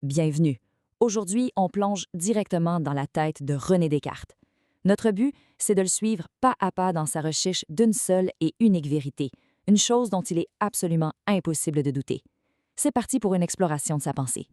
Bienvenue. Aujourd'hui, on plonge directement dans la tête de René Descartes. Notre but, c'est de le suivre pas à pas dans sa recherche d'une seule et unique vérité, une chose dont il est absolument impossible de douter. C'est parti pour une exploration de sa pensée.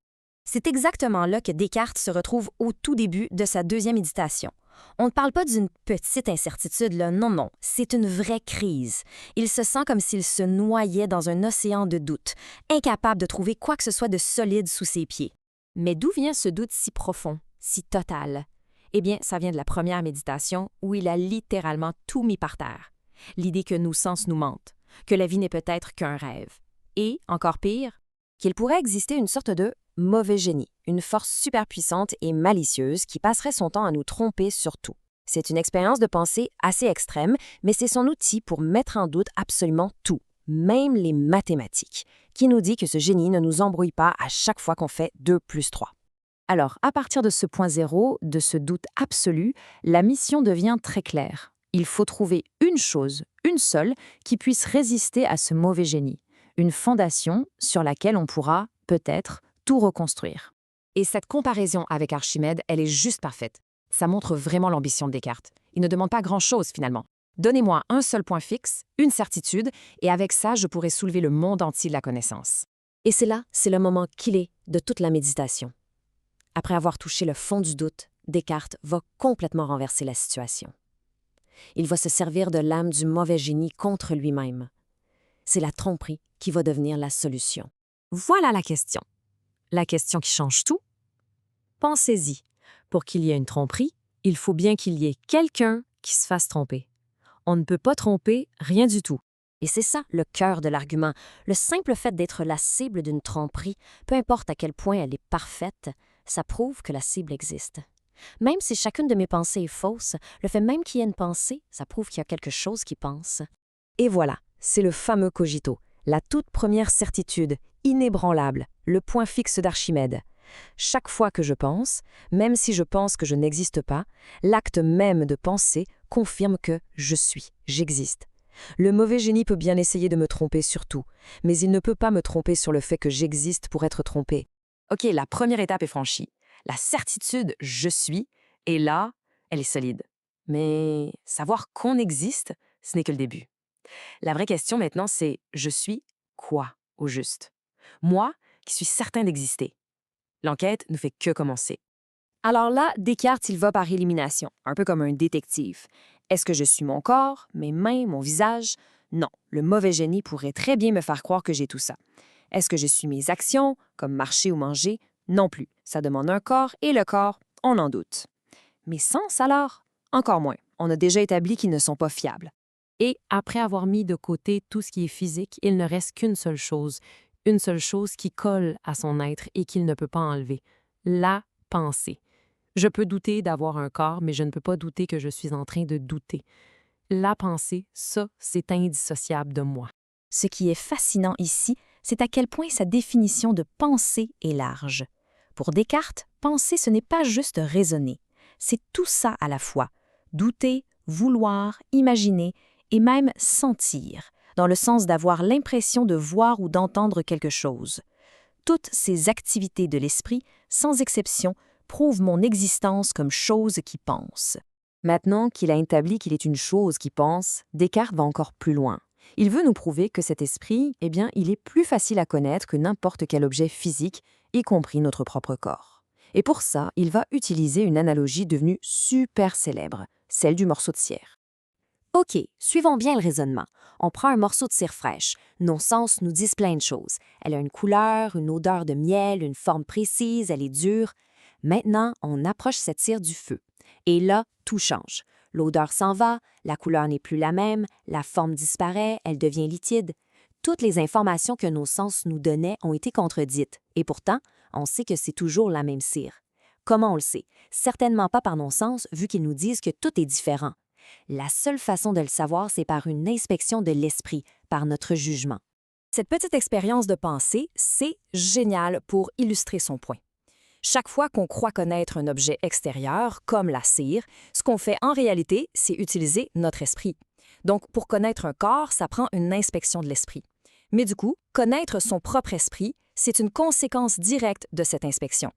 C'est exactement là que Descartes se retrouve au tout début de sa deuxième méditation. On ne parle pas d'une petite incertitude, là, non, c'est une vraie crise. Il se sent comme s'il se noyait dans un océan de doutes, incapable de trouver quoi que ce soit de solide sous ses pieds. Mais d'où vient ce doute si profond, si total? Eh bien, ça vient de la première méditation où il a littéralement tout mis par terre. L'idée que nos sens nous mentent, que la vie n'est peut-être qu'un rêve. Et, encore pire, qu'il pourrait exister une sorte de mauvais génie, une force super puissante et malicieuse qui passerait son temps à nous tromper sur tout. C'est une expérience de pensée assez extrême, mais c'est son outil pour mettre en doute absolument tout, même les mathématiques, qui nous dit que ce génie ne nous embrouille pas à chaque fois qu'on fait 2 plus 3. Alors, à partir de ce point zéro, de ce doute absolu, la mission devient très claire. Il faut trouver une chose, une seule, qui puisse résister à ce mauvais génie. Une fondation sur laquelle on pourra, peut-être, tout reconstruire. Et cette comparaison avec Archimède, elle est juste parfaite. Ça montre vraiment l'ambition de Descartes. Il ne demande pas grand-chose, finalement. Donnez-moi un seul point fixe, une certitude, et avec ça, je pourrai soulever le monde entier de la connaissance. Et c'est le moment clé de toute la méditation. Après avoir touché le fond du doute, Descartes va complètement renverser la situation. Il va se servir de l'âme du mauvais génie contre lui-même. C'est la tromperie qui va devenir la solution. Voilà la question. La question qui change tout. Pensez-y. Pour qu'il y ait une tromperie, il faut bien qu'il y ait quelqu'un qui se fasse tromper. On ne peut pas tromper rien du tout. Et c'est ça le cœur de l'argument. Le simple fait d'être la cible d'une tromperie, peu importe à quel point elle est parfaite, ça prouve que la cible existe. Même si chacune de mes pensées est fausse, le fait même qu'il y ait une pensée, ça prouve qu'il y a quelque chose qui pense. Et voilà, c'est le fameux cogito, la toute première certitude, inébranlable, le point fixe d'Archimède. Chaque fois que je pense, même si je pense que je n'existe pas, l'acte même de penser confirme que j'existe. Le mauvais génie peut bien essayer de me tromper sur tout, mais il ne peut pas me tromper sur le fait que j'existe pour être trompé. OK, la première étape est franchie. La certitude « je suis » est là, elle est solide. Mais savoir qu'on existe, ce n'est que le début. La vraie question maintenant, c'est « je suis quoi au juste ?» Moi, qui suis certain d'exister. L'enquête ne fait que commencer. Alors là, Descartes, il va par élimination, un peu comme un détective. Est-ce que je suis mon corps, mes mains, mon visage? Non, le mauvais génie pourrait très bien me faire croire que j'ai tout ça. Est-ce que je suis mes actions, comme marcher ou manger? Non plus. Ça demande un corps, et le corps, on en doute. Mes sens, alors? Encore moins. On a déjà établi qu'ils ne sont pas fiables. Et après avoir mis de côté tout ce qui est physique, il ne reste qu'une seule chose qui colle à son être et qu'il ne peut pas enlever, la pensée. Je peux douter d'avoir un corps, mais je ne peux pas douter que je suis en train de douter. La pensée, ça, c'est indissociable de moi. Ce qui est fascinant ici, c'est à quel point sa définition de pensée est large. Pour Descartes, penser, ce n'est pas juste raisonner. C'est tout ça à la fois. Douter, vouloir, imaginer et même sentir, dans le sens d'avoir l'impression de voir ou d'entendre quelque chose. Toutes ces activités de l'esprit, sans exception, prouvent mon existence comme chose qui pense. Maintenant qu'il a établi qu'il est une chose qui pense, Descartes va encore plus loin. Il veut nous prouver que cet esprit, il est plus facile à connaître que n'importe quel objet physique, y compris notre propre corps. Et pour ça, il va utiliser une analogie devenue super célèbre, celle du morceau de cire. OK, suivons bien le raisonnement. On prend un morceau de cire fraîche. Nos sens nous disent plein de choses. Elle a une couleur, une odeur de miel, une forme précise, elle est dure. Maintenant, on approche cette cire du feu. Et là, tout change. L'odeur s'en va, la couleur n'est plus la même, la forme disparaît, elle devient liquide. Toutes les informations que nos sens nous donnaient ont été contredites. Et pourtant, on sait que c'est toujours la même cire. Comment on le sait? Certainement pas par nos sens, vu qu'ils nous disent que tout est différent. La seule façon de le savoir, c'est par une inspection de l'esprit, par notre jugement. Cette petite expérience de pensée, c'est génial pour illustrer son point. Chaque fois qu'on croit connaître un objet extérieur, comme la cire, ce qu'on fait en réalité, c'est utiliser notre esprit. Donc, pour connaître un corps, ça prend une inspection de l'esprit. Mais du coup, connaître son propre esprit, C'est une conséquence directe de cette inspection.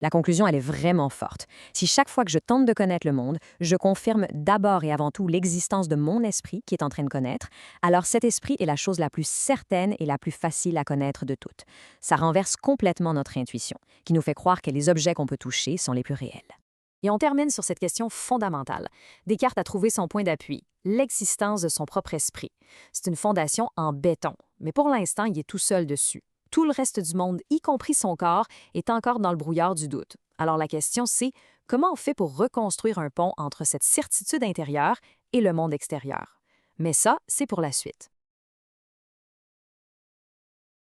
La conclusion, elle est vraiment forte. Si chaque fois que je tente de connaître le monde, je confirme d'abord et avant tout l'existence de mon esprit qui est en train de connaître, alors cet esprit est la chose la plus certaine et la plus facile à connaître de toutes. Ça renverse complètement notre intuition, qui nous fait croire que les objets qu'on peut toucher sont les plus réels. Et on termine sur cette question fondamentale. Descartes a trouvé son point d'appui, l'existence de son propre esprit. C'est une fondation en béton, mais pour l'instant, il est tout seul dessus. Tout le reste du monde, y compris son corps, est encore dans le brouillard du doute. Alors la question, c'est comment on fait pour reconstruire un pont entre cette certitude intérieure et le monde extérieur? Mais ça, c'est pour la suite.